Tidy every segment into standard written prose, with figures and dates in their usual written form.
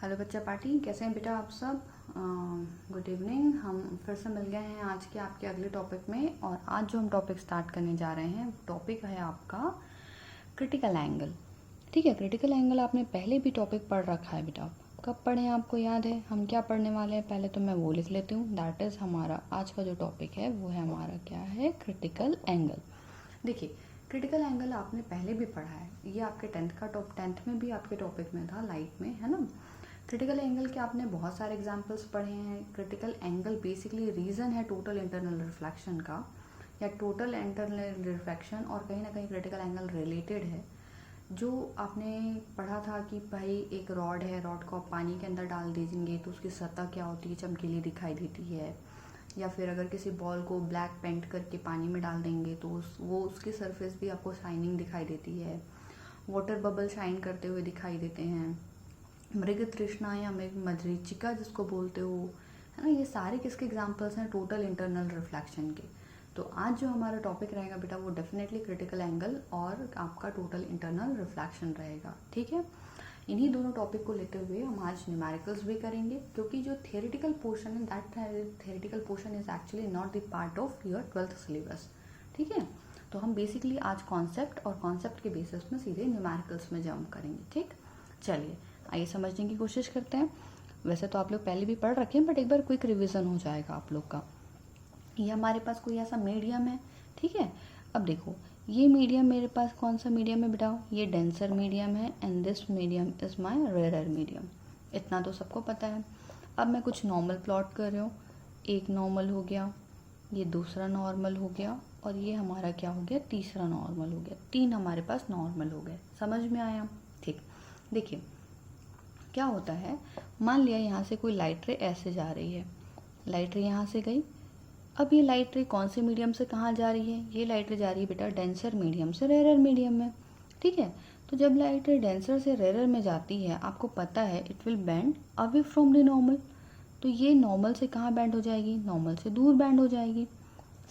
Hello बच्चा party, कैसे हैं बेटा आप सब। Good evening. हम फिर से मिल गए हैं आज के आपके अगले टॉपिक में। और आज जो हम टॉपिक स्टार्ट करने जा रहे हैं टॉपिक है आपका क्रिटिकल एंगल। ठीक है, क्रिटिकल एंगल आपने पहले भी टॉपिक पढ़ रखा है बेटा। कब पढ़े हैं आपको याद है? हम क्या पढ़ने वाले हैं पहले तो मैं वो लिख लेती हूँ। दैट इज़ हमारा आज का जो टॉपिक है वो है हमारा क्या है, क्रिटिकल एंगल। देखिए, क्रिटिकल एंगल आपने पहले भी पढ़ा है, ये आपके टेंथ में भी आपके टॉपिक में था, लाइफ में, है ना। क्रिटिकल एंगल के आपने बहुत सारे एग्जांपल्स पढ़े हैं। क्रिटिकल एंगल बेसिकली रीज़न है टोटल इंटरनल रिफ्लेक्शन का, या टोटल इंटरनल रिफ्लेक्शन और कहीं ना कहीं क्रिटिकल एंगल रिलेटेड है। जो आपने पढ़ा था कि भाई एक रॉड है, रॉड को आप पानी के अंदर डाल दीजिए तो उसकी सतह क्या होती है, चमकीली दिखाई देती है। या फिर अगर किसी बॉल को ब्लैक पेंट करके पानी में डाल देंगे तो उसकी सरफेस भी आपको शाइनिंग दिखाई देती है। वाटर बबल शाइन करते हुए दिखाई देते हैं। मृग तृष्णा या मरीचिका जिसको बोलते हो, है ना, ये सारे किसके एग्जांपल्स हैं, टोटल इंटरनल रिफ्लेक्शन के। तो आज जो हमारा टॉपिक रहेगा बेटा वो डेफिनेटली क्रिटिकल एंगल और आपका टोटल इंटरनल रिफ्लेक्शन रहेगा। ठीक है, इन्हीं दोनों टॉपिक को लेते हुए हम आज न्यूमेरिकल्स भी करेंगे, क्योंकि जो थियोरेटिकल पोर्शन है that theoretical portion is actually not the part of your 12th syllabus. ठीक है, तो हम बेसिकली आज कॉन्सेप्ट और कॉन्सेप्ट के बेसिस में सीधे न्यूमेरिकल्स में जंप करेंगे। ठीक, चलिए आइए समझने की कोशिश करते हैं। वैसे तो आप लोग पहले भी पढ़ रखे हैं, बट एक बार क्विक रिवीजन हो जाएगा आप लोग का। ये हमारे पास कोई ऐसा मीडियम है, ठीक है। अब देखो, ये मीडियम मेरे पास कौन सा मीडियम है बेटा, ये डेंसर मीडियम है and this medium is my rare medium. इतना तो सबको पता है। अब मैं कुछ नॉर्मल प्लॉट कर रही हूँ। एक नॉर्मल हो गया, ये दूसरा नॉर्मल हो गया, और ये हमारा क्या हो गया, तीसरा नॉर्मल हो गया। 3 हमारे पास नॉर्मल हो गए। समझ में आया? ठीक, देखिए क्या होता है, मान लिया यहाँ से कोई लाइट रे ऐसे जा रही है, लाइट रे यहाँ से गई। अब ये लाइट रे कौन से मीडियम से कहाँ जा रही है, ये लाइट रे जा रही है बेटा डेंसर मीडियम से रेयर मीडियम में। ठीक है, तो जब लाइट रे डेंसर से रेयर में जाती है, आपको पता है it will band away from the normal. तो ये नॉर्मल से कहाँ बैंड हो जाएगी, नॉर्मल से दूर बैंड हो जाएगी।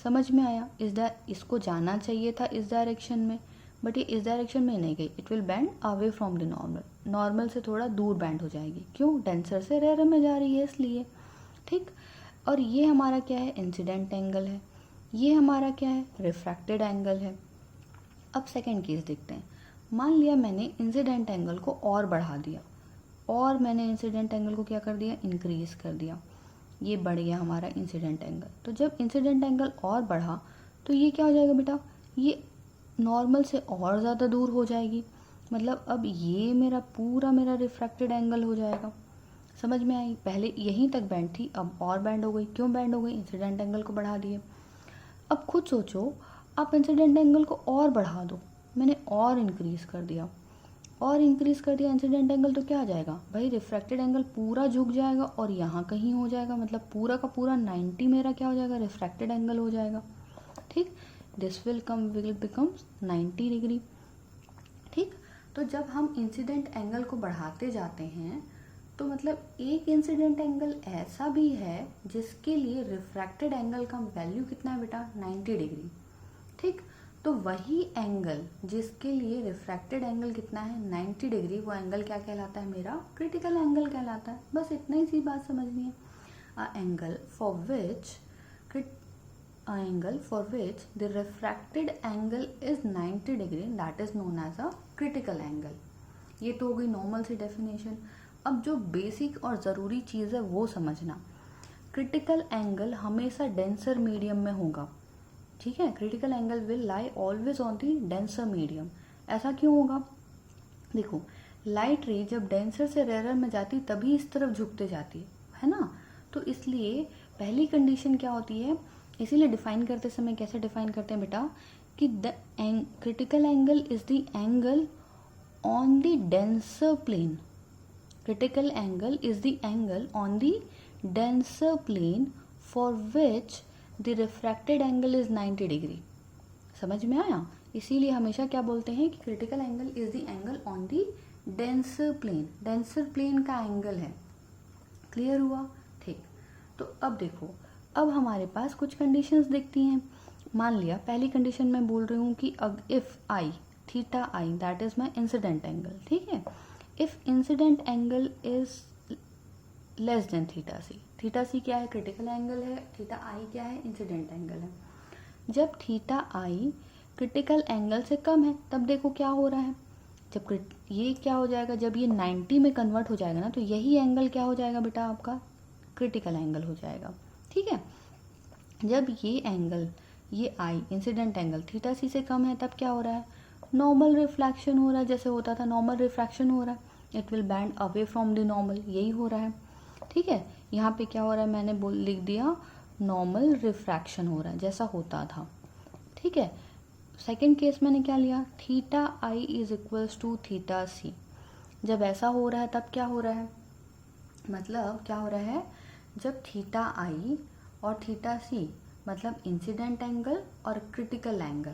समझ में आया? इसको जाना चाहिए था इस डायरेक्शन में, बट ये इस डायरेक्शन में नहीं गई। It will band away from the normal, normal से थोड़ा दूर बैंड हो जाएगी। क्यों? डेंसर से रेयर में जा रही है इसलिए। ठीक, और ये हमारा क्या है, इंसिडेंट एंगल है। ये हमारा क्या है, रिफ्रैक्टेड एंगल है। अब सेकेंड केस देखते हैं। मान लिया मैंने इंसिडेंट एंगल को और बढ़ा दिया, और मैंने इंसिडेंट एंगल को क्या कर दिया, इंक्रीज कर दिया। ये बढ़ गया हमारा इंसिडेंट एंगल। तो जब इंसिडेंट एंगल और बढ़ा तो ये क्या हो जाएगा बेटा, ये नॉर्मल से और ज़्यादा दूर हो जाएगी। मतलब अब ये मेरा रिफ्रैक्टेड एंगल हो जाएगा। समझ में आई? पहले यहीं तक बैंड थी, अब और बैंड हो गई। क्यों बैंड हो गई? इंसिडेंट एंगल को बढ़ा दिए। अब खुद सोचो, आप इंसिडेंट एंगल को और बढ़ा दो, मैंने और इंक्रीज कर दिया, और इंक्रीज कर दिया इंसिडेंट एंगल, तो क्या आ जाएगा भाई, रिफ्रैक्टेड एंगल पूरा झुक जाएगा और यहाँ कहीं हो जाएगा। मतलब पूरा का पूरा 90 मेरा क्या हो जाएगा, रिफ्रैक्टेड एंगल हो जाएगा। ठीक, दिस विल बिकम्स 90 डिग्री। ठीक, तो जब हम इंसिडेंट एंगल को बढ़ाते जाते हैं तो मतलब एक इंसिडेंट एंगल ऐसा भी है जिसके लिए रिफ्रैक्टेड एंगल का वैल्यू कितना है बेटा, 90 डिग्री। ठीक, तो वही एंगल जिसके लिए रिफ्रैक्टेड एंगल कितना है, 90 डिग्री, वो एंगल क्या कहलाता है, मेरा क्रिटिकल एंगल कहलाता है। बस इतना ही सी बात समझनी है। Angle for which the refracted angle is 90 degree, that is known as a critical angle। ये तो हो गई नॉर्मल से डेफिनेशन। अब जो बेसिक और ज़रूरी चीज़ है वो समझना, क्रिटिकल एंगल हमेशा डेंसर मीडियम में होगा। ठीक है, critical angle will lie always on the denser medium. ऐसा क्यों होगा? देखो, लाइट रे जब डेंसर से रेयर में जाती तभी इस तरफ झुकते जाती है ना। तो इसलिए पहली कंडीशन क्या होती है, इसीलिए डिफाइन करते समय कैसे डिफाइन करते हैं बेटा, कि the critical angle is the angle on the denser plane. Critical angle is the angle on the denser plane for which the refracted angle is 90 degree. समझ में आया? इसीलिए हमेशा क्या बोलते हैं कि critical angle is the angle on the denser plane. Denser plane का एंगल है। क्लियर हुआ? ठीक, तो अब देखो, अब हमारे पास कुछ कंडीशंस दिखती हैं। मान लिया पहली कंडीशन मैं बोल रही हूँ कि if I theta I that is my incident angle. ठीक है, if incident angle is less than theta C. Theta C क्या है? क्रिटिकल एंगल है। थीटा आई क्या है? इंसिडेंट एंगल है। जब थीटा आई क्रिटिकल एंगल से कम है तब देखो क्या हो रहा है, जब ये क्या हो जाएगा, जब ये 90 में कन्वर्ट हो जाएगा ना तो यही एंगल क्या हो जाएगा बेटा? आपका क्रिटिकल एंगल हो जाएगा। ठीक है, जब ये एंगल, ये आई इंसिडेंट एंगल थीटा सी से कम है तब क्या हो रहा है? नॉर्मल रिफ्लेक्शन हो रहा है, जैसे होता था नॉर्मल रिफ्रैक्शन हो रहा है। It will band away from the normal, यही हो रहा है। ठीक है, यहाँ पे क्या हो रहा है, मैंने लिख दिया नॉर्मल रिफ्रैक्शन हो रहा है जैसा होता था। ठीक है, सेकेंड केस मैंने क्या लिया? Theta I is equals to theta C. जब ऐसा हो रहा है तब क्या हो रहा है, मतलब क्या हो रहा है, जब थीटा आई और थीटा सी मतलब इंसिडेंट एंगल और क्रिटिकल एंगल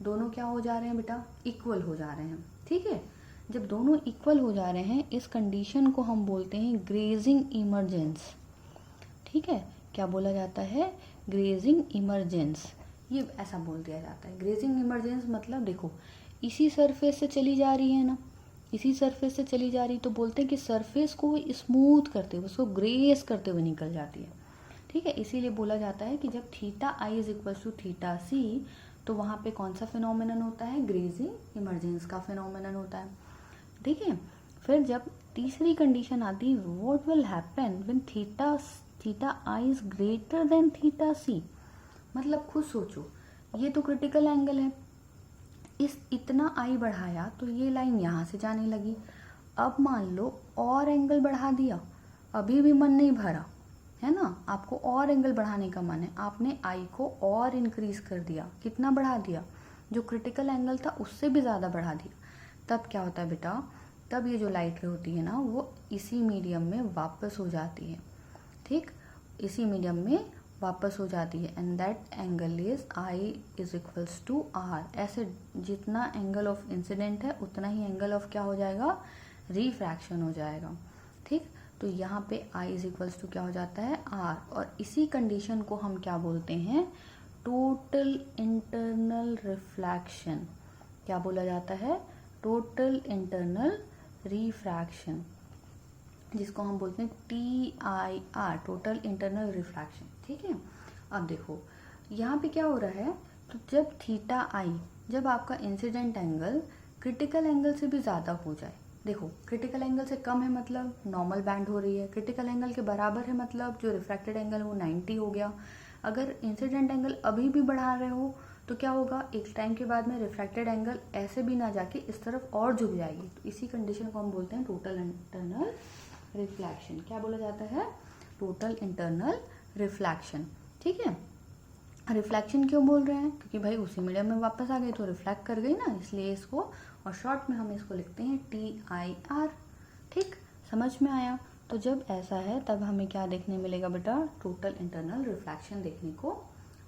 दोनों क्या हो जा रहे हैं बेटा? इक्वल हो जा रहे हैं। ठीक है, जब दोनों इक्वल हो जा रहे हैं इस कंडीशन को हम बोलते हैं ग्रेजिंग इमर्जेंस। ठीक है, क्या बोला जाता है? ग्रेजिंग इमर्जेंस, ये ऐसा बोल दिया जाता है। ग्रेजिंग इमर्जेंस मतलब देखो इसी सरफेस से चली जा रही है ना, इसी सरफेस से चली जा रही, तो बोलते हैं कि सरफेस को स्मूथ करते हुए, उसको ग्रेस करते हुए निकल जाती है। ठीक है, इसीलिए बोला जाता है कि जब theta I is equal to theta C तो वहाँ पे कौन सा फिनोमेनन होता है? ग्रेजिंग इमर्जेंस का फिनोमेनन होता है। ठीक है, फिर जब तीसरी कंडीशन आती है, what will happen when theta I is greater than theta C. मतलब खुद सोचो, ये तो क्रिटिकल एंगल है, इस इतना आई बढ़ाया तो ये लाइन यहाँ से जाने लगी। अब मान लो और एंगल बढ़ा दिया, अभी भी मन नहीं भरा है ना, आपको और एंगल बढ़ाने का मन है, आपने आई को और इंक्रीज कर दिया। कितना बढ़ा दिया? जो क्रिटिकल एंगल था उससे भी ज़्यादा बढ़ा दिया। तब क्या होता है बेटा? तब ये जो लाइट रे होती है ना वो इसी मीडियम में वापस हो जाती है। ठीक, इसी मीडियम में वापस हो जाती है and that angle is I is equals to R. ऐसे जितना एंगल ऑफ इंसिडेंट है उतना ही एंगल ऑफ क्या हो जाएगा? रिफ्रैक्शन हो जाएगा। ठीक, तो यहाँ पे आई इज इक्वल्स टू क्या हो जाता है? आर। और इसी कंडीशन को हम क्या बोलते हैं? Total internal reflection. क्या बोला जाता है? टोटल इंटरनल रिफ्रैक्शन, जिसको हम बोलते हैं TIR, टोटल इंटरनल रिफ्रैक्शन। ठीक है, अब देखो यहाँ पे क्या हो रहा है, तो जब थीटा आई, जब आपका इंसिडेंट एंगल क्रिटिकल एंगल से भी ज़्यादा हो जाए, देखो क्रिटिकल एंगल से कम है मतलब नॉर्मल बैंड हो रही है, क्रिटिकल एंगल के बराबर है मतलब जो रिफ्रैक्टेड एंगल वो 90 हो गया। अगर इंसिडेंट एंगल अभी भी बढ़ा रहे हो तो क्या होगा, एक टाइम के बाद में रिफ्रैक्टेड एंगल ऐसे भी ना जाके इस तरफ और झुक जाएगी। तो इसी कंडीशन को हम बोलते हैं टोटल इंटरनल रिफ्लैक्शन। क्या बोला जाता है? Total internal reflection. ठीक है, रिफ्लेक्शन क्यों बोल रहे हैं? क्योंकि भाई उसी मीडियम में वापस आ गई तो रिफ्लेक्ट कर गई ना, इसलिए इसको, और शॉर्ट में हम इसको लिखते हैं TIR। ठीक, समझ में आया? तो जब ऐसा है तब हमें क्या देखने मिलेगा बेटा? टोटल इंटरनल रिफ्लेक्शन देखने को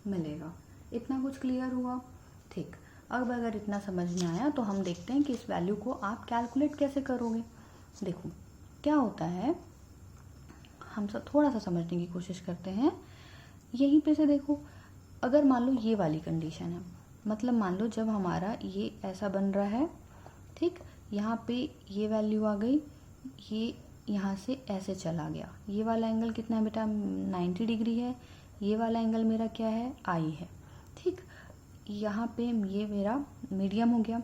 मिलेगा। इतना कुछ क्लियर हुआ? ठीक, अब अगर इतना समझ में आया तो हम देखते हैं कि इस वैल्यू को आप कैलकुलेट कैसे करोगे। देखो क्या होता है, हम सब थोड़ा सा समझने की कोशिश करते हैं। यहीं पे से देखो, अगर मान लो ये वाली कंडीशन है, मतलब मान लो जब हमारा ये ऐसा बन रहा है, ठीक, यहाँ पे ये वैल्यू आ गई, ये यहाँ से ऐसे चला गया, ये वाला एंगल कितना है बेटा? 90 डिग्री है। ये वाला एंगल मेरा क्या है? आई है। ठीक, यहाँ पे ये मेरा मीडियम हो गया।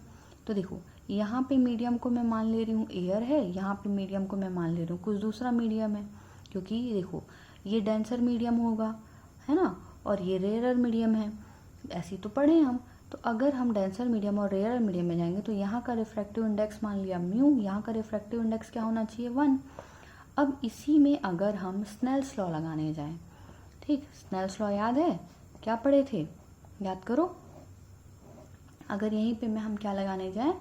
तो देखो यहाँ पे मीडियम को मैं मान ले रही हूँ एयर है, यहाँ पे मीडियम को मैं मान ले रही हूँ कुछ दूसरा मीडियम है, क्योंकि देखो ये डेंसर मीडियम होगा, है ना, और ये रेयरर मीडियम है। ऐसी तो पढ़े हम। तो अगर हम डेंसर मीडियम और रेयरर मीडियम में जाएंगे तो यहाँ का रिफ्रैक्टिव इंडेक्स मान लिया म्यू, यहाँ का रिफ्रैक्टिव इंडेक्स क्या होना चाहिए? 1। अब इसी में अगर हम स्नेल्स लॉ लगाने जाएं, ठीक, स्नेल्स लॉ याद है? क्या पढ़े थे? याद करो। अगर यहीं पे हम क्या लगाने जाएं?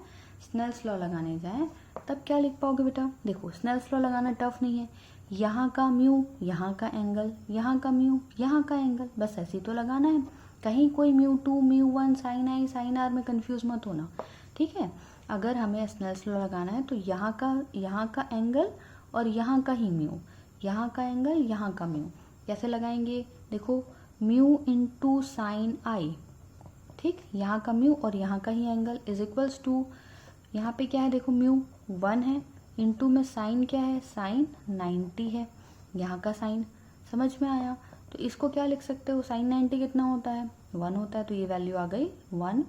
स्नेल्स लॉ लगाने जाएं, तब क्या लिख पाओगे बेटा? देखो स्नेल्स लॉ लगाना टफ नहीं है। यहाँ का म्यू, यहाँ का एंगल, यहाँ का म्यू, यहाँ का एंगल, बस ऐसे ही तो लगाना है। कहीं कोई μ2 μ1 साइन आई साइन आर में कंफ्यूज मत होना। ठीक है, अगर हमें स्नेल्स लॉ लगाना है तो यहाँ का एंगल और यहाँ का ही म्यू, यहाँ का एंगल, यहाँ का म्यू, कैसे लगाएंगे? देखो म्यू इंटू साइन आई, ठीक, यहाँ का म्यू और यहाँ का ही एंगल इज इक्वल्स टू, यहाँ पे क्या है देखो म्यू 1 है, इंटू में साइन क्या है? साइन 90 है। यहाँ का साइन, समझ में आया। तो इसको क्या लिख सकते हो, साइन 90 कितना होता है, 1 होता है, तो ये वैल्यू आ गई 1।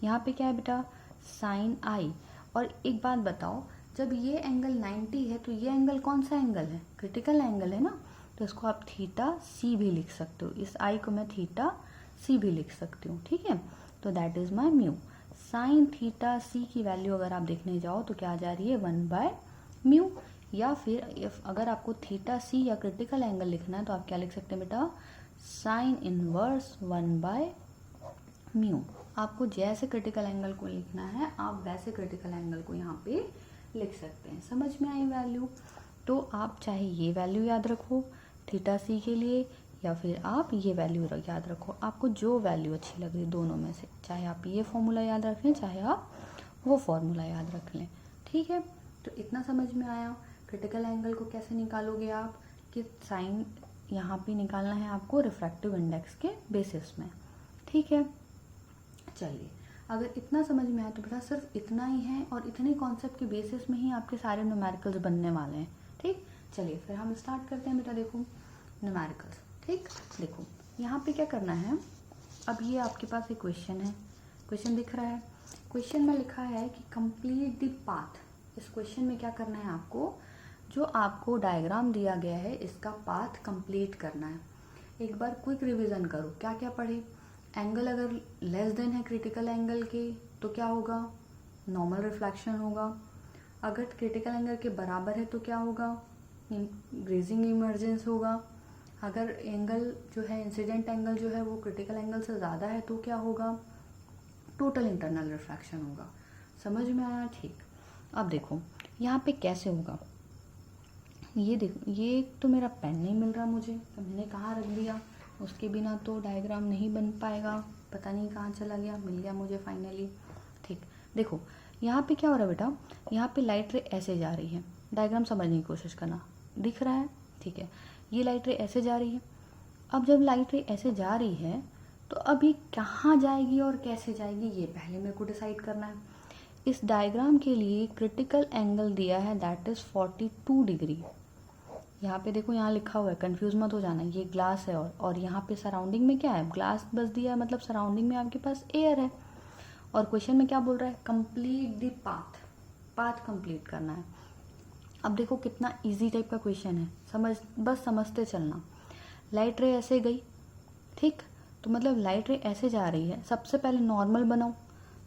यहाँ पे क्या है बेटा, साइन आई। और एक बात बताओ, जब ये एंगल 90 है तो ये एंगल कौन सा एंगल है, क्रिटिकल एंगल है ना, तो इसको आप थीटा सी भी लिख सकते हो, इस आई को मैं थीटा सी भी लिख सकती हूँ, ठीक है। तो that is my mu. Sine theta C की वैल्यू अगर आप देखने जाओ तो क्या आ जा रही है, 1/μ। या फिर अगर आपको थीटा सी या क्रिटिकल एंगल लिखना है तो आप क्या लिख सकते हैं बेटा, साइन इनवर्स 1/μ। आपको जैसे क्रिटिकल एंगल को लिखना है आप वैसे क्रिटिकल एंगल को यहाँ पे लिख सकते हैं। समझ में आई वैल्यू। तो आप चाहे ये वैल्यू याद रखो थीटा सी के लिए, या फिर आप ये वैल्यू याद रखो, आपको जो वैल्यू अच्छी लग रही दोनों में से, चाहे आप ये फॉर्मूला याद रख लें चाहे आप वो फॉर्मूला याद रख लें, ठीक है। तो इतना समझ में आया। क्रिटिकल एंगल को कैसे निकालोगे आप, कि साइन यहाँ पे निकालना है आपको रिफ्रैक्टिव इंडेक्स के बेसिस में, ठीक है। चलिए, अगर इतना समझ में आया तो बेटा सिर्फ इतना ही है, और इतने कॉन्सेप्ट के बेसिस में ही आपके सारे न्यूमेरिकल्स बनने वाले हैं, ठीक। चलिए फिर हम स्टार्ट करते हैं बेटा। देखो न्यूमेरिकल्स, ठीक। देखो यहाँ पे क्या करना है, अब ये आपके पास एक क्वेश्चन है, क्वेश्चन दिख रहा है, क्वेश्चन में लिखा है कि कंप्लीट द पाथ। इस क्वेश्चन में क्या करना है आपको, जो आपको डायग्राम दिया गया है इसका पाथ कंप्लीट करना है। एक बार क्विक रिवीजन करो, क्या क्या पढ़े। एंगल अगर लेस देन है क्रिटिकल एंगल के तो क्या होगा, नॉर्मल रिफ्लेक्शन होगा। अगर क्रिटिकल एंगल के बराबर है तो क्या होगा, ग्रेजिंग इमर्जेंस होगा। अगर एंगल जो है इंसिडेंट एंगल जो है वो क्रिटिकल एंगल से ज़्यादा है तो क्या होगा, टोटल इंटरनल रिफ्रैक्शन होगा। समझ में आया, ठीक। अब देखो यहाँ पे कैसे होगा, ये देखो, ये तो मेरा पेन नहीं मिल रहा मुझे, तो मैंने कहाँ रख दिया, उसके बिना तो डायग्राम नहीं बन पाएगा, पता नहीं कहाँ चला गया, मिल गया मुझे फाइनली, ठीक। देखो यहाँ पे क्या हो रहा है बेटा, यहाँ पे लाइट रे ऐसे जा रही है, डायग्राम समझने की कोशिश करना, दिख रहा है, ठीक है। ये लाइट रे ऐसे जा रही है। अब जब लाइट रे ऐसे जा रही है तो अब ये कहाँ जाएगी और कैसे जाएगी, ये पहले मेरे को डिसाइड करना है। इस डायग्राम के लिए क्रिटिकल एंगल दिया है दैट इज़ 42 डिग्री। यहाँ पे देखो, यहाँ लिखा हुआ है, कंफ्यूज मत हो जाना, ये ग्लास है और यहाँ पे सराउंडिंग में क्या है, ग्लास बस दिया है, मतलब सराउंडिंग में आपके पास एयर है। और क्वेश्चन में क्या बोल रहा है, complete the path, path complete करना है। अब देखो कितना इजी टाइप का क्वेश्चन है, बस समझते चलना। लाइट रे ऐसे गई, ठीक, तो मतलब लाइट रे ऐसे जा रही है। सबसे पहले नॉर्मल बनाओ,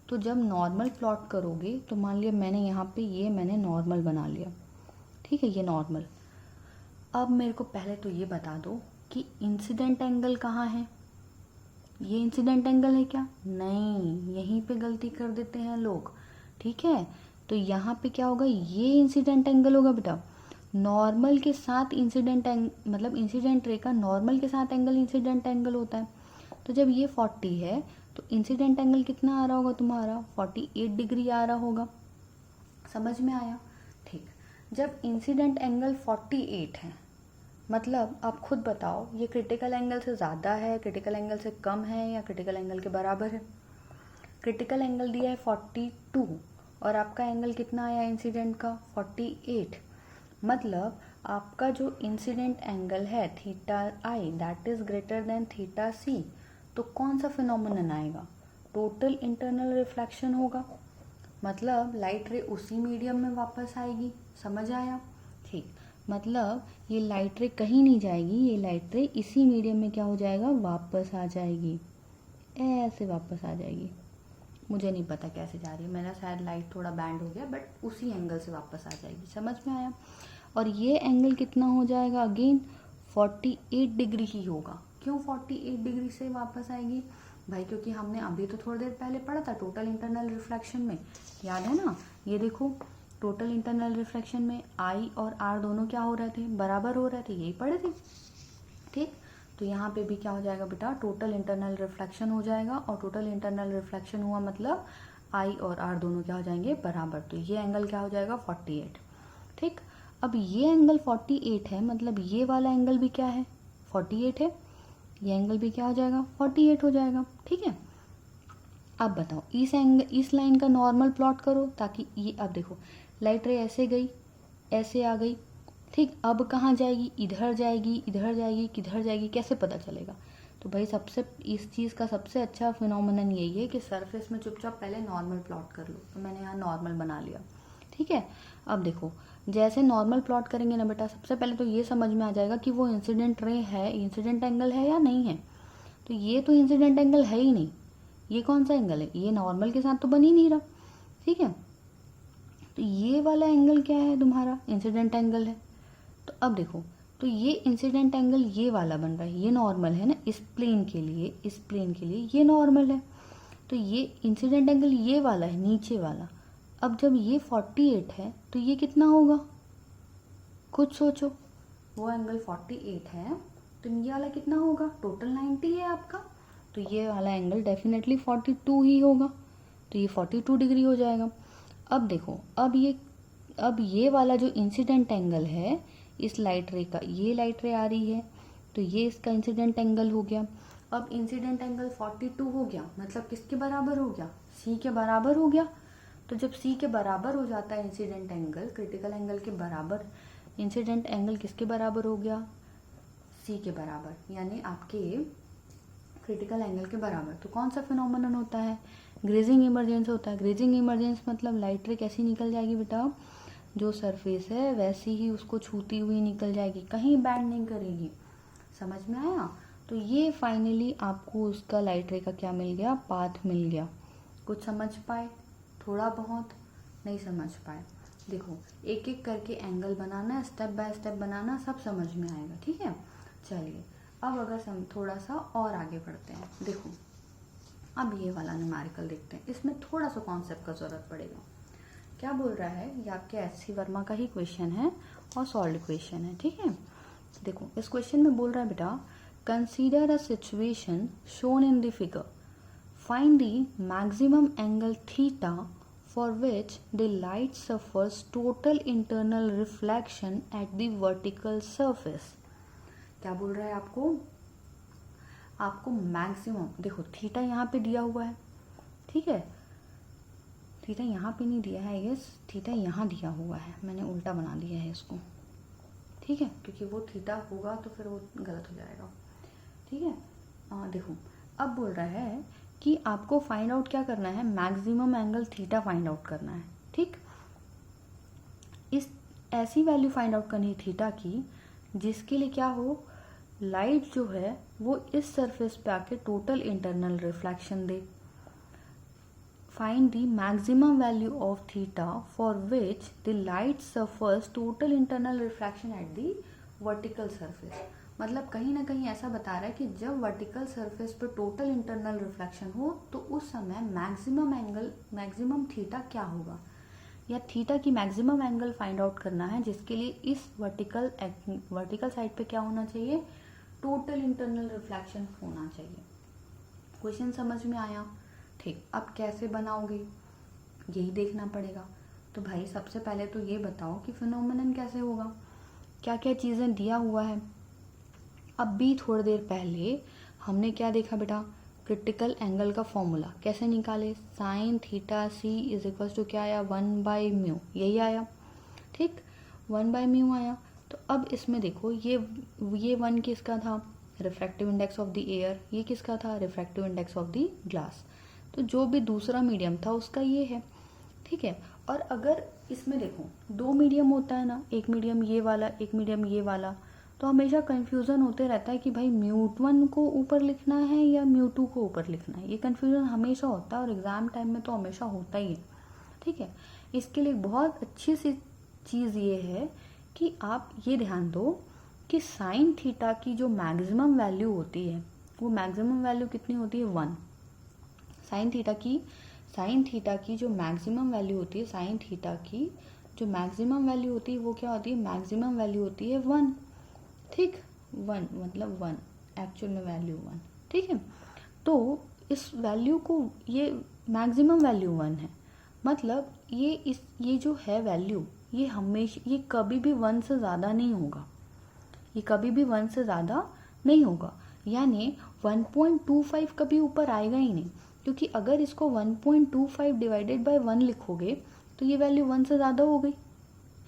तो जब नॉर्मल प्लॉट करोगे तो मान लिया मैंने यहाँ पे ये मैंने नॉर्मल बना लिया, ठीक है, ये नॉर्मल। अब मेरे को पहले तो ये बता दो कि इंसिडेंट एंगल कहाँ है, ये इंसिडेंट एंगल है क्या, नहीं, यहीं पे गलती कर देते हैं लोग, ठीक है। तो यहाँ पे क्या होगा, ये इंसिडेंट एंगल होगा बेटा, नॉर्मल के साथ इंसिडेंट मतलब इंसिडेंट रे का नॉर्मल के साथ एंगल इंसिडेंट एंगल होता है। तो जब ये 40 है तो इंसिडेंट एंगल कितना आ रहा होगा तुम्हारा, 48 डिग्री आ रहा होगा। समझ में आया, ठीक। जब इंसिडेंट एंगल 48 है, मतलब आप खुद बताओ ये क्रिटिकल एंगल से ज़्यादा है, क्रिटिकल एंगल से कम है, या क्रिटिकल एंगल के बराबर है। क्रिटिकल एंगल दिया है 42 और आपका एंगल कितना आया इंसिडेंट का, 48। मतलब आपका जो इंसिडेंट एंगल है theta I that is greater than theta C, तो कौन सा फिनोमिनन आएगा, टोटल इंटरनल रिफ्लेक्शन होगा। मतलब लाइट रे उसी मीडियम में वापस आएगी। समझ आया, ठीक। मतलब ये लाइट रे कहीं नहीं जाएगी, ये लाइट रे इसी मीडियम में क्या हो जाएगा, वापस आ जाएगी, ऐसे वापस आ जाएगी। मुझे नहीं पता कैसे जा रही है, मेरा शायद लाइट थोड़ा बैंड हो गया, बट उसी एंगल से वापस आ जाएगी। समझ में आया। और ये एंगल कितना हो जाएगा, अगेन 48 डिग्री ही होगा। क्यों 48 डिग्री से वापस आएगी भाई, क्योंकि हमने अभी तो थोड़ी देर पहले पढ़ा था टोटल इंटरनल रिफ्लेक्शन में, याद है ना। ये देखो टोटल इंटरनल रिफ्लेक्शन में आई और आर दोनों क्या हो रहे थे, बराबर हो रहे थे, यही पढ़े थे, ठीक। तो यहाँ पे भी क्या हो जाएगा बेटा, टोटल इंटरनल रिफ्लेक्शन हो जाएगा, और टोटल इंटरनल रिफ्लेक्शन हुआ मतलब आई और आर दोनों क्या हो जाएंगे, बराबर। तो ये एंगल क्या हो जाएगा, 48, ठीक। अब ये एंगल 48 है, मतलब ये वाला एंगल भी क्या है, 48 है, ये एंगल भी क्या हो जाएगा, 48 हो जाएगा, ठीक है। अब बताओ इस लाइन का नॉर्मल प्लॉट करो, ताकि ये, अब देखो लाइट रे ऐसे गई, ऐसे आ गई, ठीक, अब कहाँ जाएगी, इधर जाएगी, इधर जाएगी, किधर जाएगी, कैसे पता चलेगा? तो भाई सबसे इस चीज़ का सबसे अच्छा फिनोमिनन यही है कि सरफेस में चुपचाप पहले नॉर्मल प्लॉट कर लो। तो मैंने यहाँ नॉर्मल बना लिया, ठीक है। अब देखो, जैसे नॉर्मल प्लॉट करेंगे ना बेटा, सबसे पहले तो ये समझ में आ जाएगा कि वो इंसिडेंट रे है, इंसिडेंट एंगल है या नहीं है। तो ये तो इंसिडेंट एंगल है ही नहीं, ये कौन सा एंगल है, ये नॉर्मल के साथ तो बन ही नहीं रहा, ठीक है। तो ये वाला एंगल क्या है, तुम्हारा इंसिडेंट एंगल है। तो अब देखो, तो ये इंसिडेंट एंगल ये वाला बन रहा है, ये नॉर्मल है ना, इस प्लेन के लिए, इस प्लेन के लिए ये नॉर्मल है। तो ये इंसिडेंट एंगल ये वाला है, नीचे वाला। अब जब ये 48 है तो ये कितना होगा, खुद सोचो। वो एंगल 48 है तो ये वाला कितना होगा, टोटल 90 है आपका, तो ये वाला एंगल डेफिनेटली 42 ही होगा। तो ये 42 डिग्री हो जाएगा। अब देखो, अब ये वाला जो इंसिडेंट एंगल है इस लाइट रे का, ये लाइट रे आ रही है तो ये इसका इंसिडेंट एंगल हो गया। अब इंसिडेंट एंगल 42 हो गया, मतलब किसके बराबर हो गया, सी के बराबर हो गया। तो जब सी के बराबर हो जाता है इंसिडेंट एंगल, क्रिटिकल एंगल के बराबर, इंसिडेंट एंगल किसके बराबर हो गया, सी के बराबर, यानी आपके क्रिटिकल एंगल के बराबर। तो कौन सा फिनोमेनन होता है, ग्रेजिंग इमरजेंस होता है। ग्रेजिंग इमरजेंस मतलब लाइट रे कैसी निकल जाएगी बेटा, जो सरफेस है वैसी ही उसको छूती हुई निकल जाएगी, कहीं बैंड नहीं करेगी। समझ में आया? तो ये फाइनली आपको उसका लाइट रे का क्या मिल गया, पाथ मिल गया। कुछ समझ पाए, थोड़ा बहुत नहीं समझ पाए, देखो एक एक करके एंगल बनाना, स्टेप बाय स्टेप बनाना, सब समझ में आएगा, ठीक है। चलिए अब अगर हम थोड़ा सा और आगे बढ़ते हैं, देखो अब ये वाला न्यूमेरिकल देखते हैं, इसमें थोड़ा सा कॉन्सेप्ट का जरूरत पड़ेगा। क्या बोल रहा है, ये आपके एच.सी. वर्मा का ही क्वेश्चन है और सॉल्व क्वेश्चन है, ठीक है। देखो इस क्वेश्चन में बोल रहा है बेटा, consider a situation shown in the figure, find the maximum angle theta for which the light suffers total internal reflection at the vertical surface। क्या बोल रहा है आपको मैक्सिमम, देखो थीटा यहाँ पे दिया हुआ है, ठीक है, थीटा यहाँ पे नहीं दिया है, यस थीटा यहाँ दिया हुआ है, मैंने उल्टा बना दिया है इसको, ठीक है, क्योंकि वो थीटा होगा तो फिर वो गलत हो जाएगा, ठीक है। देखो अब बोल रहा है कि आपको फाइंड आउट क्या करना है, maximum angle theta find out करना है, ठीक। इस ऐसी वैल्यू फाइंड आउट करनी है थीटा की जिसके लिए क्या हो, लाइट जो है वो इस सरफेस पे आके total internal reflection they. Find the maximum value of theta for which the light suffers total internal reflection at the vertical surface. मतलब कहीं ना कहीं ऐसा बता रहा है कि जब वर्टिकल सरफेस पे टोटल इंटरनल रिफ्लेक्शन हो तो उस समय मैक्सिमम थीटा क्या होगा, या थीटा की मैक्सिमम एंगल फाइंड आउट करना है, जिसके लिए इस वर्टिकल साइड पे क्या होना चाहिए, टोटल इंटरनल रिफ्लेक्शन होना चाहिए। क्वेश्चन समझ में आया? ठीक, अब कैसे बनाओगे यही देखना पड़ेगा। तो भाई सबसे पहले तो ये बताओ कि फिनोमेनन कैसे होगा, क्या क्या चीज़ें दिया हुआ है। अब भी थोड़ी देर पहले हमने क्या देखा बेटा, क्रिटिकल एंगल का फॉर्मूला कैसे निकाले, sine theta C is equal to क्या आया, 1/μ, यही आया, ठीक, 1/μ आया। तो अब इसमें देखो ये 1 किसका था, refractive index of the air, ये किसका था, refractive index of the glass. तो जो भी दूसरा मीडियम था उसका ये है, ठीक है। और अगर इसमें देखो 2 मीडियम होता है ना, एक मीडियम ये वाला, एक मीडियम ये वाला, तो हमेशा कंफ्यूजन होते रहता है कि भाई μ1 को ऊपर लिखना है या μ2 को ऊपर लिखना है, ये कंफ्यूजन हमेशा होता है और एग्ज़ाम टाइम में तो हमेशा होता ही है, ठीक है। इसके लिए बहुत अच्छी सी चीज़ ये है कि आप ये ध्यान दो कि साइन थीटा की जो मैक्सिमम वैल्यू होती है वो मैक्सिमम वैल्यू कितनी होती है, 1। साइन थीटा की जो मैक्सिमम वैल्यू होती है, साइन थीटा की जो मैक्सिमम वैल्यू होती है वो क्या होती है, मैक्सिमम वैल्यू होती है 1, ठीक, 1 मतलब 1, एक्चुअल में वैल्यू 1, ठीक है। तो इस वैल्यू को, ये मैक्सिमम वैल्यू 1 है, मतलब ये जो है वैल्यू, ये हमेशा, ये कभी भी 1 से ज़्यादा नहीं होगा, ये कभी भी 1 से ज़्यादा नहीं होगा, यानी 1.25 कभी ऊपर आएगा ही नहीं, क्योंकि अगर इसको 1.25 डिवाइडेड बाय 1 लिखोगे तो ये वैल्यू 1 से ज़्यादा हो गई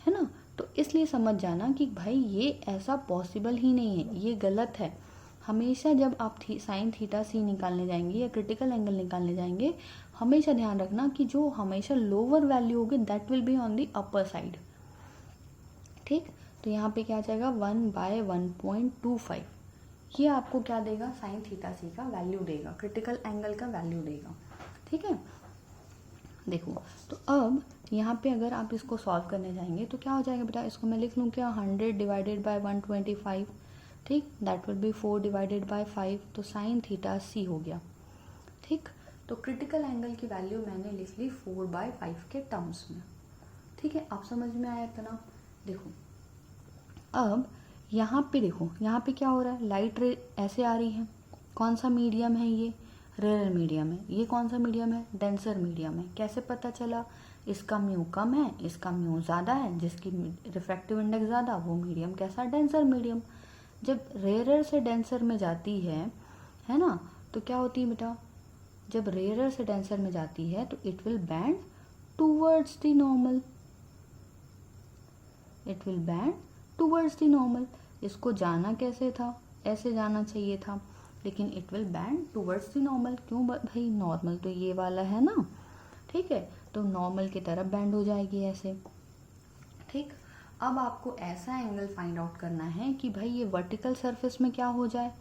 है ना। तो इसलिए समझ जाना कि भाई ये ऐसा पॉसिबल ही नहीं है, ये गलत है। हमेशा जब आप साइन थीटा सी निकालने जाएंगे या क्रिटिकल एंगल निकालने जाएंगे, हमेशा ध्यान रखना कि जो हमेशा लोअर वैल्यू होगी that will be on the upper side. ठीक, तो यहाँ पे क्या आ जाएगा 1/1.25, ये आपको क्या देगा, साइन थीटा सी का वैल्यू देगा, क्रिटिकल एंगल का वैल्यू देगा। ठीक है, देखो तो अब यहाँ पे अगर आप इसको सॉल्व करने जाएंगे तो क्या हो जाएगा बेटा, इसको मैं लिख लूँ क्या, 100 डिवाइडेड बाय 125, ठीक, that will be 4 divided by 5, तो साइन थीटा सी हो गया। ठीक, तो क्रिटिकल एंगल की वैल्यू मैंने लिख ली 4/5 के टर्म्स में। ठीक है, आप समझ में आया इतना। देखो अब यहाँ पे देखो, यहाँ पे क्या हो रहा है, लाइट रे ऐसे आ रही है, कौन सा मीडियम है, ये रेयर मीडियम है। ये कौन सा मीडियम है, डेंसर मीडियम है। कैसे पता चला, इसका म्यू कम है, इसका म्यू ज़्यादा है, जिसकी रिफ्रैक्टिव इंडेक्स ज़्यादा वो मीडियम कैसा, डेंसर मीडियम। जब रेयरर से डेंसर में जाती है ना, तो क्या होती है बेटा, जब रेयरर से डेंसर में जाती है तो it will band towards the normal, it will band towards the normal. इसको जाना कैसे था, ऐसे जाना चाहिए था, लेकिन it will band towards the normal. क्यों भाई, नॉर्मल तो ये वाला है ना, ठीक है, तो नॉर्मल की तरफ बैंड हो जाएगी ऐसे। ठीक, अब आपको ऐसा एंगल फाइंड आउट करना है कि भाई ये वर्टिकल सरफेस में क्या हो जाए,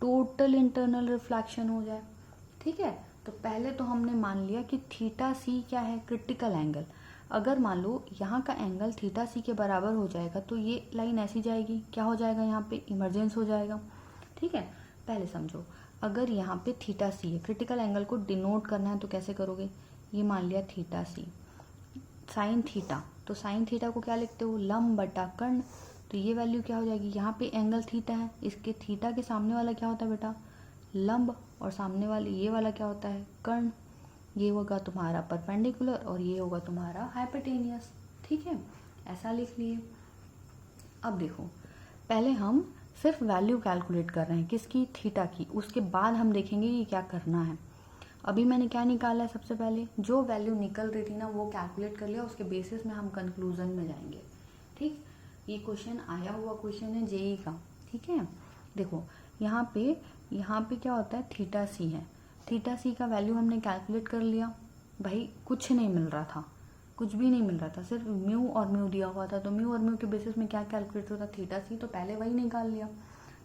टोटल इंटरनल रिफ्लेक्शन हो जाए। ठीक है, तो पहले तो हमने मान लिया कि थीटा सी क्या है, क्रिटिकल एंगल। अगर मान लो यहाँ का एंगल थीटा सी के बराबर हो जाएगा तो ये लाइन ऐसी जाएगी, क्या हो जाएगा, यहाँ पे इमरजेंस हो जाएगा। ठीक है, पहले समझो, अगर यहाँ पे थीटा सी है, क्रिटिकल एंगल को डिनोट करना है तो कैसे करोगे, ये मान लिया थीटा सी, साइन थीटा, तो साइन थीटा को क्या लिखते हो, लंब बटा कर्ण। तो ये वैल्यू क्या हो जाएगी, यहाँ पे एंगल थीटा है, इसके थीटा के सामने वाला क्या होता है बेटा, लंब, और सामने वाले ये वाला क्या होता है, कर्ण। ये होगा तुम्हारा परपेंडिकुलर और ये होगा तुम्हारा हाइपोटेनियस। ठीक है, ऐसा लिख लिए। अब देखो, पहले हम सिर्फ वैल्यू कैलकुलेट कर रहे हैं, किसकी, थीटा की, उसके बाद हम देखेंगे कि क्या करना है। अभी मैंने क्या निकाला है, सबसे पहले जो वैल्यू निकल रही थी ना वो कैलकुलेट कर लिया, उसके बेसिस में हम कंक्लूजन में जाएंगे। ठीक, ये क्वेश्चन आया हुआ क्वेश्चन है जेई का। ठीक है, देखो यहाँ पे क्या होता है, थीटा सी है, थीटा सी का वैल्यू हमने कैलकुलेट कर लिया। भाई कुछ नहीं मिल रहा था, कुछ भी नहीं मिल रहा था, सिर्फ म्यू और म्यू दिया हुआ था, तो म्यू और म्यू के बेसिस में क्या कैलकुलेट होता, थीटा सी, तो पहले वही निकाल लिया।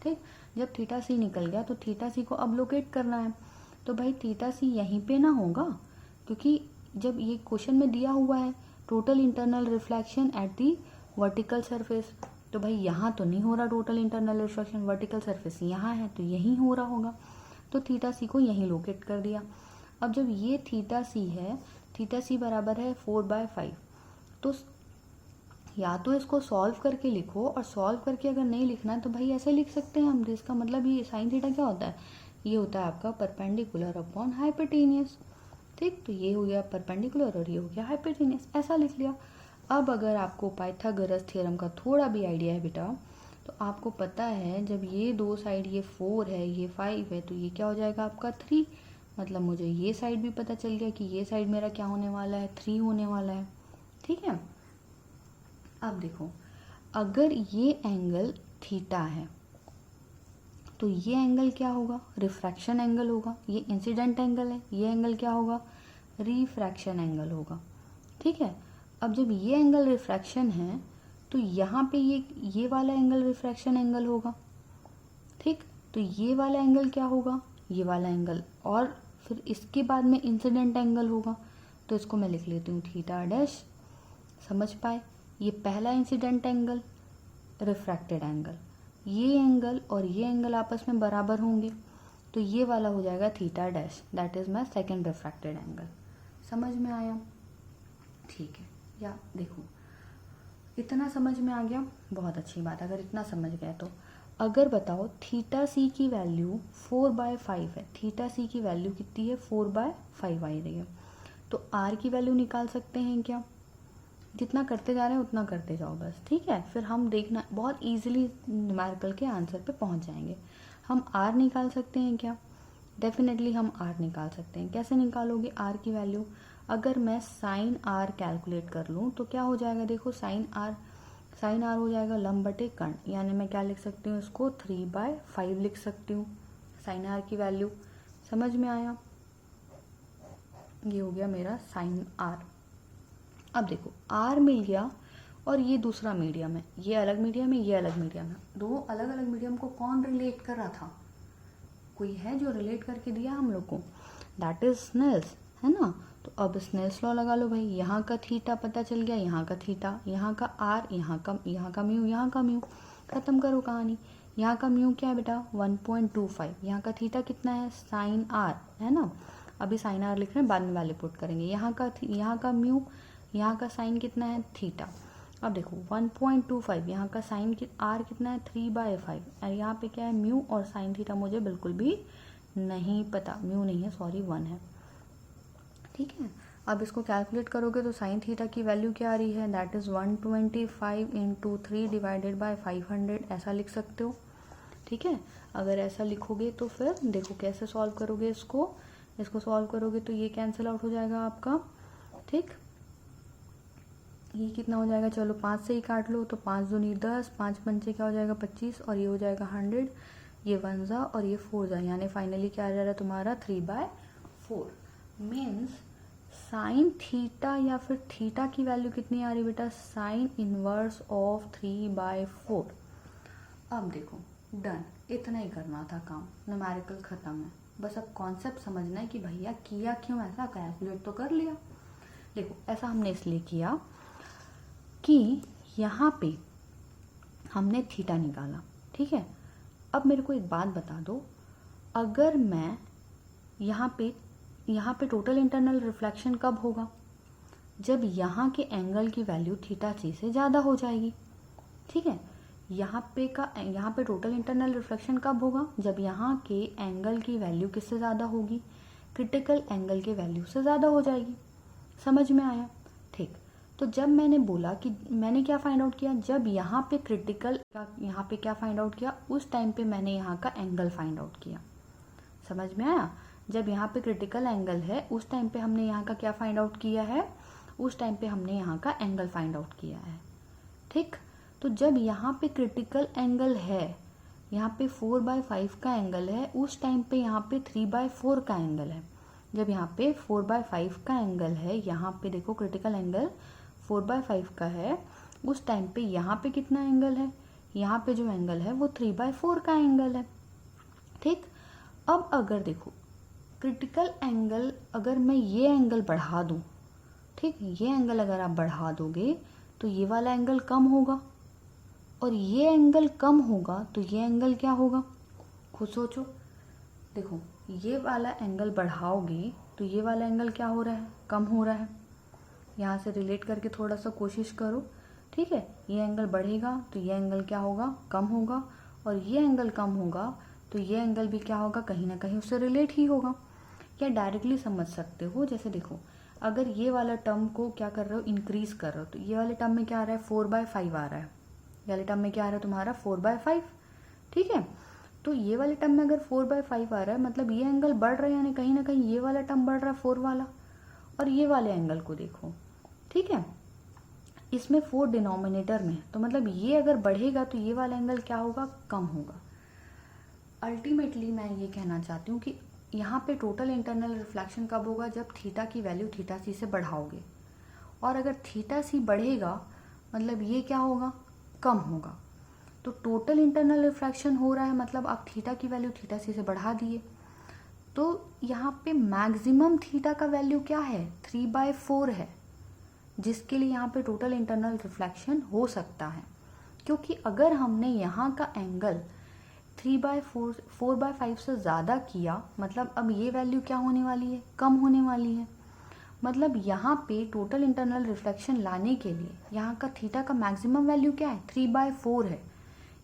ठीक, जब थीटा सी निकल गया तो थीटा सी को अब लोकेट करना है, तो भाई थीटा सी यहीं पे ना होगा, क्योंकि जब ये क्वेश्चन में दिया हुआ है total internal reflection at the vertical surface, तो भाई यहाँ तो नहीं हो रहा total internal reflection, vertical surface यहाँ है तो यहीं हो रहा होगा, तो थीटा सी को यहीं लोकेट कर दिया। अब जब ये थीटा सी है, थीटा सी बराबर है 4/5, तो या तो इसको सॉल्व करके लिखो, और सॉल्व करके अगर नहीं लिखना है तो भाई ऐसे लिख सकते हैं हम, जिसका मतलब ये साइन थीटा क्या होता है, ये होता है आपका परपेंडिकुलर अपॉन हाइपोटेनियस। ठीक, तो ये हो गया परपेंडिकुलर और ये हो गया हाइपोटेनियस, ऐसा लिख लिया। अब अगर आपको पाइथागोरस थ्योरम का थोड़ा भी आइडिया है बेटा, तो आपको पता है जब ये दो साइड, ये 4 है ये 5 है, तो ये क्या हो जाएगा आपका 3, मतलब मुझे ये साइड भी पता चल गया कि ये साइड मेरा क्या होने वाला है, 3 होने वाला है। ठीक है, अब देखो, अगर ये एंगल थीटा है तो ये एंगल क्या होगा, रिफ्रैक्शन एंगल होगा। ये इंसिडेंट एंगल है, ये एंगल क्या होगा, रिफ्रैक्शन एंगल होगा। ठीक है, अब जब ये एंगल रिफ्रैक्शन है तो यहाँ पे ये वाला एंगल रिफ्रैक्शन एंगल होगा। ठीक, तो ये वाला एंगल क्या होगा, ये वाला एंगल, और फिर इसके बाद में इंसिडेंट एंगल होगा, तो इसको मैं लिख लेती हूँ थीटा डैश। समझ पाए, ये पहला इंसिडेंट एंगल, रिफ्रैक्टेड एंगल, ये एंगल और ये एंगल आपस में बराबर होंगे, तो ये वाला हो जाएगा theta dash, that is my second refracted angle. समझ में आया, ठीक है, या देखो इतना समझ में आ गया, बहुत अच्छी बात, अगर इतना समझ गया तो। अगर बताओ थीटा सी की वैल्यू 4/5 है, थीटा सी की वैल्यू कितनी है, 4/5 आई रही है, तो आर की वैल्यू निकाल सकते हैं क्या, जितना करते जा रहे हैं उतना करते जाओ बस। ठीक है, फिर हम देखना बहुत इजीली न्यूमेरिकल के आंसर पे पहुंच जाएंगे। हम आर निकाल सकते हैं क्या, डेफिनेटली हम आर निकाल सकते हैं। कैसे निकालोगे आर की वैल्यू, अगर मैं साइन आर कैलकुलेट कर लूँ तो क्या हो जाएगा, देखो साइन साइन आर हो जाएगा लंब बटे कर्ण, यानी मैं क्या लिख सकती हूँ इसको 3/5 लिख सकती हूँ साइन आर की वैल्यू। समझ में आया? ये हो गया मेरा साइन आर। अब देखो आर मिल गया और ये दूसरा मीडियम है, ये अलग मीडियम है, ये अलग मीडियम है। दो अलग अलग मीडियम को कौन रिलेट कर रहा था? कोई है जो रिलेट करके दिया हम लोग को, दैट इज स्नेल्स, है ना। तो अब स्नेल्स लॉ लगा लो भाई। यहाँ का थीटा पता चल गया, यहाँ का थीटा, यहाँ का आर, यहाँ का म्यू, यहाँ का म्यू। खत्म करो कहानी। यहाँ का म्यू क्या है बेटा 1.25, यहाँ का थीटा कितना है साइन आर, है ना। अभी साइन आर लिख रहे हैं, बाद में वैल्यू पुट करेंगे। यहाँ का म्यू, यहाँ का साइन कितना है थीटा। अब देखो 1.25, यहाँ का साइन आर कितना है 3/5, और यहाँ पे क्या है म्यू और साइन थीटा मुझे बिल्कुल भी नहीं पता, म्यू नहीं है सॉरी 1 है, ठीक है। अब इसको कैलकुलेट करोगे तो साइन थीटा की वैल्यू क्या आ रही है, that is 125 into 3 divided by 500, ऐसा लिख सकते हो, ठीक है। अगर ऐसा लिखोगे तो फिर देखो कैसे सॉल्व करोगे इसको सॉल्व करोगे तो ये कैंसिल आउट हो जाएगा आपका, ठीक। ये कितना हो जाएगा, चलो 5 से ही काट लो, तो 5 दूनी 10, 5 पंचे क्या हो जाएगा 25, और ये हो जाएगा 100, ये 1 जा और ये 4 जा, यानी फाइनली क्या आ जा रहा है तुम्हारा 3/4। मीन्स साइन थीटा या फिर थीटा की वैल्यू कितनी आ रही बेटा, साइन इनवर्स ऑफ 3/4। अब देखो डन, इतना ही करना था काम, न्यूमेरिकल खत्म है। बस अब कॉन्सेप्ट समझना है कि भैया किया क्यों ऐसा, कैलकुलेट तो कर लिया। देखो ऐसा हमने इसलिए किया कि यहाँ पे हमने थीटा निकाला, ठीक है। अब मेरे को एक बात बता दो, अगर मैं यहाँ पे टोटल इंटरनल रिफ्लेक्शन कब होगा, जब यहाँ के एंगल की वैल्यू थीटा सी से ज़्यादा हो जाएगी, ठीक है। यहाँ पे टोटल इंटरनल रिफ्लेक्शन कब होगा, जब यहाँ के एंगल की वैल्यू किससे ज़्यादा होगी, क्रिटिकल एंगल के वैल्यू से ज़्यादा हो जाएगी। समझ में आया, ठीक। तो जब मैंने बोला कि मैंने क्या फाइंड आउट किया, जब यहाँ पे क्या फाइंड आउट किया, उस टाइम पे मैंने यहाँ का एंगल फाइंड आउट किया। समझ में आया, जब यहाँ पे क्रिटिकल एंगल है उस टाइम पे हमने यहाँ का क्या फाइंड आउट किया है, उस टाइम पे हमने यहाँ का एंगल फाइंड आउट किया है, ठीक। तो जब यहाँ पे क्रिटिकल एंगल है, यहाँ पे 4/5 का एंगल है, उस टाइम पे यहाँ पे 3/4 का एंगल है। जब यहाँ पे 4/5 का एंगल है, यहाँ पे देखो क्रिटिकल एंगल 4/5 का है, उस टाइम पे यहाँ पे कितना एंगल है, यहाँ पे जो एंगल है वो 3/4 का एंगल है, ठीक। अब अगर देखो क्रिटिकल एंगल, अगर मैं ये एंगल बढ़ा दूँ, ठीक, ये एंगल अगर आप बढ़ा दोगे तो ये वाला एंगल कम होगा, और ये एंगल कम होगा तो ये एंगल क्या होगा, खुद सोचो। देखो ये वाला एंगल बढ़ाओगे तो ये वाला एंगल क्या हो रहा है, कम हो रहा है। यहाँ से रिलेट करके थोड़ा सा कोशिश करो, ठीक है। ये एंगल बढ़ेगा तो ये एंगल क्या होगा, कम होगा, और ये एंगल कम होगा तो ये एंगल भी क्या होगा, कहीं ना कहीं उससे रिलेट ही होगा। क्या डायरेक्टली समझ सकते हो, जैसे देखो अगर ये वाला टर्म को क्या कर रहे हो, इंक्रीज कर रहे हो, तो ये वाले टर्म में क्या आ रहा है 4/5 आ रहा है, ये वाले टर्म में क्या आ रहा है तुम्हारा 4/5, ठीक है। तो ये वाले टर्म में अगर 4/5 आ रहा है मतलब ये एंगल बढ़ रहा है, यानी कहीं ना कहीं ये वाला टर्म बढ़ रहा है 4 वाला, और ये वाले एंगल को देखो, ठीक है, इसमें 4 डिनोमिनेटर में, तो मतलब ये अगर बढ़ेगा तो ये वाला एंगल क्या होगा, कम होगा। अल्टीमेटली मैं ये कहना चाहती हूँ कि यहाँ पे टोटल इंटरनल रिफ्लेक्शन कब होगा, जब थीटा की वैल्यू थीटा सी से बढ़ाओगे, और अगर थीटा सी बढ़ेगा मतलब ये क्या होगा, कम होगा। तो टोटल इंटरनल रिफ्लेक्शन हो रहा है मतलब आप थीटा की वैल्यू थीटा सी से बढ़ा दिए, तो यहाँ पे मैक्सिमम थीटा का वैल्यू क्या है 3/4 है, जिसके लिए यहाँ पे टोटल इंटरनल रिफ्लेक्शन हो सकता है। क्योंकि अगर हमने यहाँ का एंगल 4/5 से ज़्यादा किया मतलब अब ये वैल्यू क्या होने वाली है, कम होने वाली है। मतलब यहाँ पे टोटल इंटरनल रिफ्लेक्शन लाने के लिए यहाँ का थीटा का मैक्सिमम वैल्यू क्या है 3/4 है।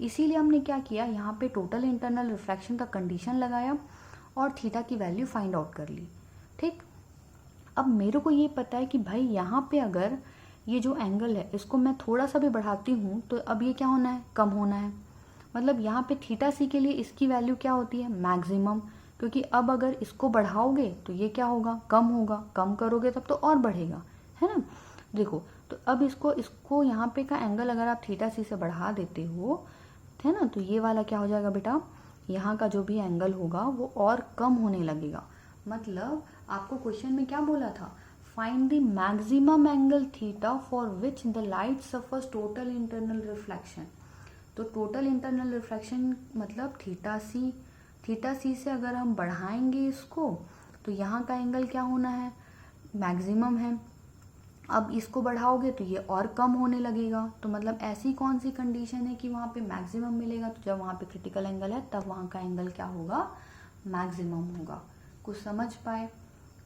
इसीलिए हमने क्या किया, यहाँ पे टोटल इंटरनल रिफ्लेक्शन का कंडीशन लगाया और थीटा की वैल्यू फाइंड आउट कर ली, ठीक। अब मेरे को ये पता है कि भाई यहाँ पे अगर ये जो एंगल है इसको मैं थोड़ा सा भी बढ़ाती हूँ तो अब ये क्या होना है, कम होना है। मतलब यहाँ पे थीटा सी के लिए इसकी वैल्यू क्या होती है, मैक्सिमम, क्योंकि अब अगर इसको बढ़ाओगे तो ये क्या होगा, कम होगा, कम करोगे तब तो और बढ़ेगा, है ना। देखो तो अब इसको यहाँ पे का एंगल अगर आप थीटा सी से बढ़ा देते हो, है ना, तो ये वाला क्या हो जाएगा बेटा, यहाँ का जो भी एंगल होगा वो और कम होने लगेगा। मतलब आपको क्वेश्चन में क्या बोला था, find the maximum angle theta for which the light suffers total internal reflection. तो टोटल इंटरनल रिफ्लेक्शन मतलब थीटा सी से अगर हम बढ़ाएंगे इसको तो यहाँ का एंगल क्या होना है, मैक्सिमम है। अब इसको बढ़ाओगे तो ये और कम होने लगेगा। तो मतलब ऐसी कौन सी कंडीशन है कि वहाँ पे मैक्सिमम मिलेगा, तो जब वहाँ पे क्रिटिकल एंगल है तब वहाँ का एंगल क्या होगा, मैक्सिमम होगा। कुछ समझ पाए?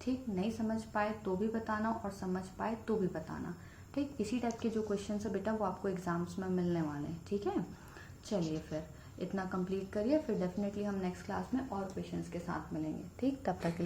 ठीक, नहीं समझ पाए तो भी बताना और समझ पाए तो भी बताना। ठीक, इसी टाइप के जो क्वेश्चन है बेटा वो आपको एग्जाम्स में मिलने वाले हैं। ठीक है, चलिए फिर इतना कंप्लीट करिए, फिर डेफिनेटली हम नेक्स्ट क्लास में और क्वेश्चंस के साथ मिलेंगे। ठीक, तब तक के लिए